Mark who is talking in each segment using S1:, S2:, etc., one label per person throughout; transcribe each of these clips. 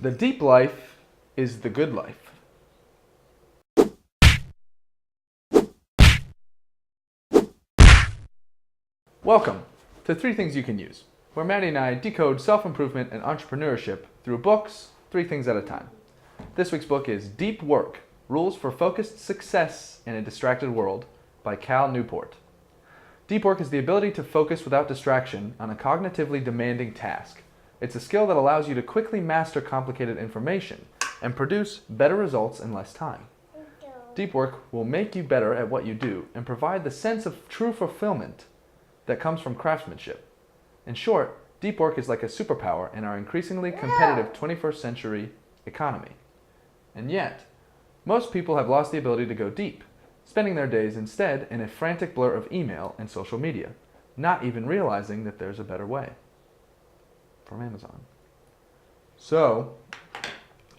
S1: The deep life is the good life. Welcome to 3 Things You Can Use, where Maddie and I decode self-improvement and entrepreneurship through books, 3 things at a time. This week's book is Deep Work, Rules for Focused Success in a Distracted World by Cal Newport. Deep work is the ability to focus without distraction on a cognitively demanding task. It's a skill that allows you to quickly master complicated information and produce better results in less time. Deep work will make you better at what you do and provide the sense of true fulfillment that comes from craftsmanship. In short, deep work is like a superpower in our increasingly competitive 21st century economy. And yet, most people have lost the ability to go deep, spending their days instead in a frantic blur of email and social media, not even realizing that there's a better way. From Amazon. So,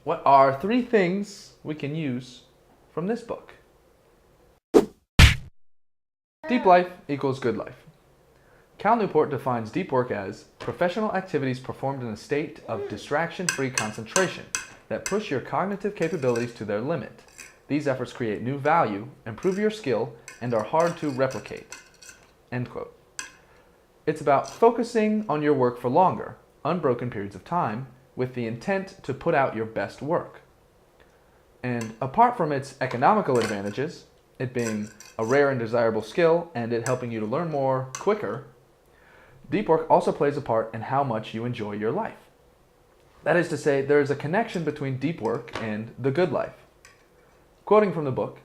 S1: what are 3 things we can use from this book? Deep life equals good life. Cal Newport defines deep work as professional activities performed in a state of distraction-free concentration that push your cognitive capabilities to their limit. These efforts create new value, improve your skill, and are hard to replicate. End quote. It's about focusing on your work for longer, unbroken periods of time, with the intent to put out your best work. And apart from its economical advantages, it being a rare and desirable skill and it helping you to learn more quicker, deep work also plays a part in how much you enjoy your life. That is to say, there is a connection between deep work and the good life. Quoting from the book,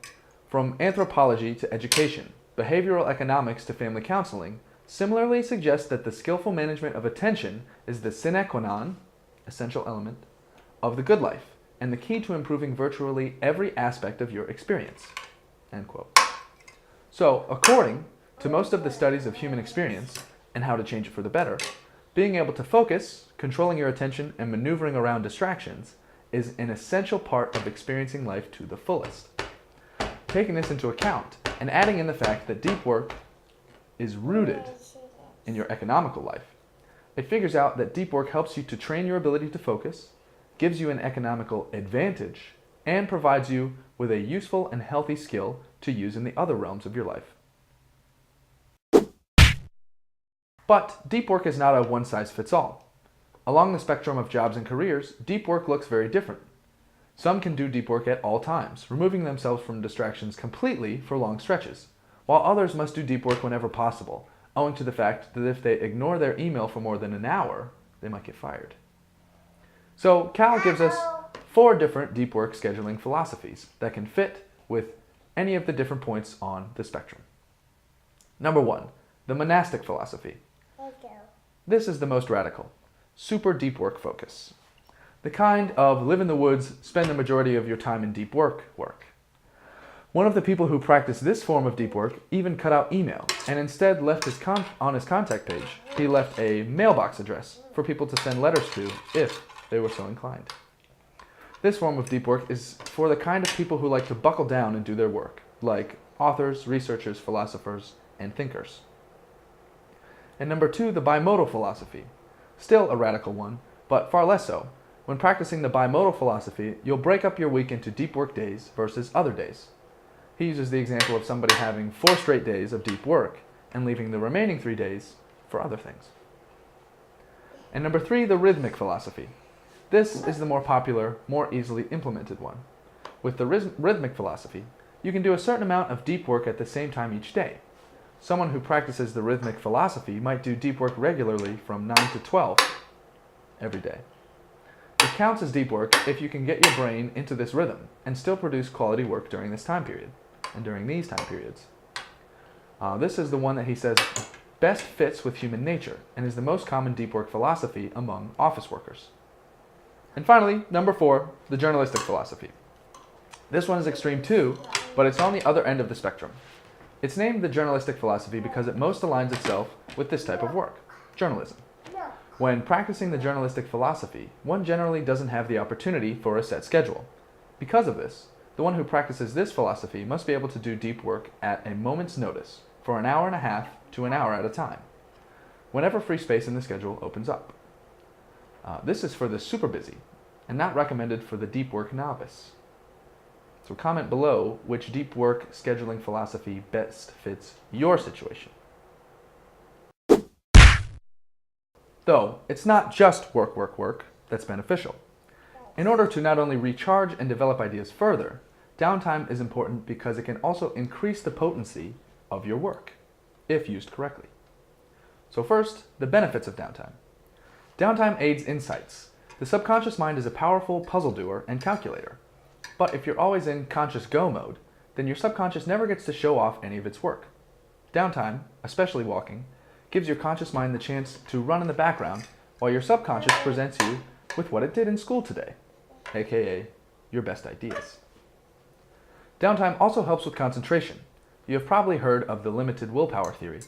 S1: from anthropology to education, behavioral economics to family counseling, similarly suggests that the skillful management of attention is the sine qua non, essential element, of the good life, and the key to improving virtually every aspect of your experience. End quote. So, according to most of the studies of human experience, and how to change it for the better, being able to focus, controlling your attention, and maneuvering around distractions is an essential part of experiencing life to the fullest. Taking this into account, and adding in the fact that deep work is rooted in your economical life, it figures out that deep work helps you to train your ability to focus, gives you an economical advantage, and provides you with a useful and healthy skill to use in the other realms of your life. But deep work is not a one-size-fits-all. Along the spectrum of jobs and careers, deep work looks very different. Some can do deep work at all times, removing themselves from distractions completely for long stretches, while others must do deep work whenever possible, owing to the fact that if they ignore their email for more than an hour, they might get fired. So Cal gives us 4 different deep work scheduling philosophies that can fit with any of the different points on the spectrum. Number 1, the monastic philosophy. This is the most radical, super deep work focus. The kind of live in the woods, spend the majority of your time in deep work. One of the people who practiced this form of deep work even cut out email and instead left on his contact page, he left a mailbox address for people to send letters to if they were so inclined. This form of deep work is for the kind of people who like to buckle down and do their work, like authors, researchers, philosophers, and thinkers. And number 2, the bimodal philosophy. Still a radical one, but far less so. When practicing the bimodal philosophy, you'll break up your week into deep work days versus other days. He uses the example of somebody having 4 straight days of deep work and leaving the remaining 3 days for other things. And number 3, the rhythmic philosophy. This is the more popular, more easily implemented one. With the rhythmic philosophy, you can do a certain amount of deep work at the same time each day. Someone who practices the rhythmic philosophy might do deep work regularly from 9 to 12 every day. It counts as deep work if you can get your brain into this rhythm and still produce quality work during this time period and during these time periods. This is the one that he says best fits with human nature and is the most common deep work philosophy among office workers. And finally, number 4, the journalistic philosophy. This one is extreme too, but it's on the other end of the spectrum. It's named the journalistic philosophy because it most aligns itself with this type of work, journalism. When practicing the journalistic philosophy, one generally doesn't have the opportunity for a set schedule. Because of this, the one who practices this philosophy must be able to do deep work at a moment's notice for an hour and a half to an hour at a time, whenever free space in the schedule opens up. This is for the super busy. and not recommended for the deep work novice. So comment below which deep work scheduling philosophy best fits your situation. Though, it's not just work that's beneficial. In order to not only recharge and develop ideas further, downtime is important because it can also increase the potency of your work, if used correctly. So first, the benefits of downtime. Downtime aids insights. The subconscious mind is a powerful puzzle doer and calculator. But if you're always in conscious go mode, then your subconscious never gets to show off any of its work. Downtime, especially walking, gives your conscious mind the chance to run in the background while your subconscious presents you with what it did in school today, aka your best ideas. Downtime also helps with concentration. You have probably heard of the limited willpower theory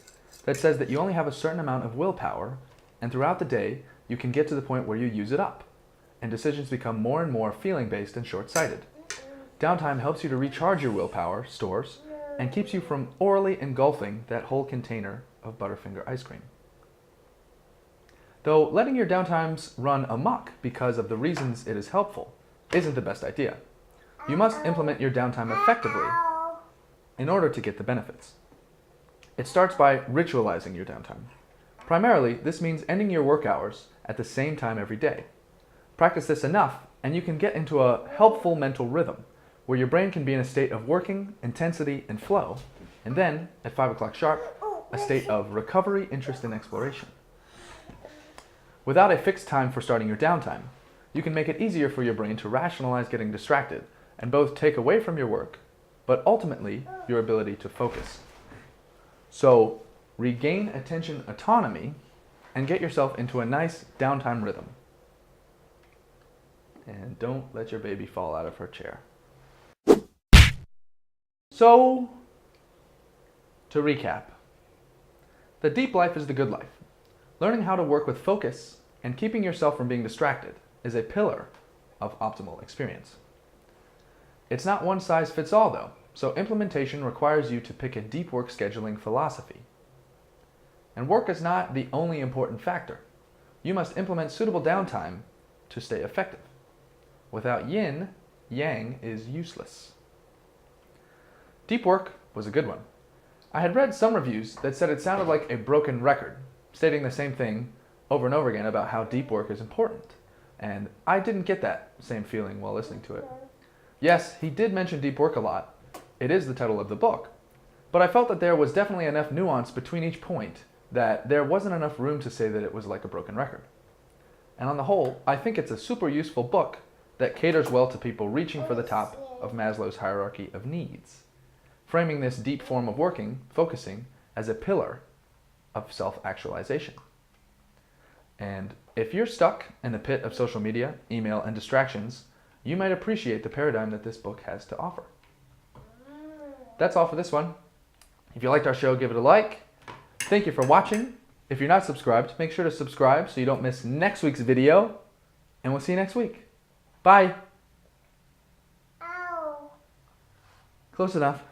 S1: that says that you only have a certain amount of willpower, and throughout the day you can get to the point where you use it up, and decisions become more and more feeling-based and short-sighted. Downtime helps you to recharge your willpower stores and keeps you from orally engulfing that whole container of Butterfinger ice cream. Though letting your downtimes run amok because of the reasons it is helpful isn't the best idea. You must implement your downtime effectively in order to get the benefits. It starts by ritualizing your downtime. Primarily, this means ending your work hours at the same time every day. Practice this enough and you can get into a helpful mental rhythm where your brain can be in a state of working, intensity, and flow, and then, at 5 o'clock sharp, a state of recovery, interest, and exploration. Without a fixed time for starting your downtime, you can make it easier for your brain to rationalize getting distracted and both take away from your work, but ultimately your ability to focus. So, regain attention autonomy and get yourself into a nice downtime rhythm. And don't let your baby fall out of her chair. So, to recap, the deep life is the good life. Learning how to work with focus and keeping yourself from being distracted is a pillar of optimal experience. It's not one size fits all though, so implementation requires you to pick a deep work scheduling philosophy. And work is not the only important factor. You must implement suitable downtime to stay effective. Without yin, yang is useless. Deep work was a good one. I had read some reviews that said it sounded like a broken record, stating the same thing over and over again about how deep work is important. And I didn't get that same feeling while listening to it. Yes, he did mention deep work a lot. It is the title of the book. But I felt that there was definitely enough nuance between each point that there wasn't enough room to say that it was like a broken record. And on the whole, I think it's a super useful book that caters well to people reaching for the top of Maslow's hierarchy of needs, framing this deep form of working, focusing, as a pillar of self-actualization. And if you're stuck in the pit of social media, email, and distractions, you might appreciate the paradigm that this book has to offer. That's all for this one. If you liked our show, give it a like. Thank you for watching. If you're not subscribed, make sure to subscribe so you don't miss next week's video. And we'll see you next week. Bye. Ow. Close enough.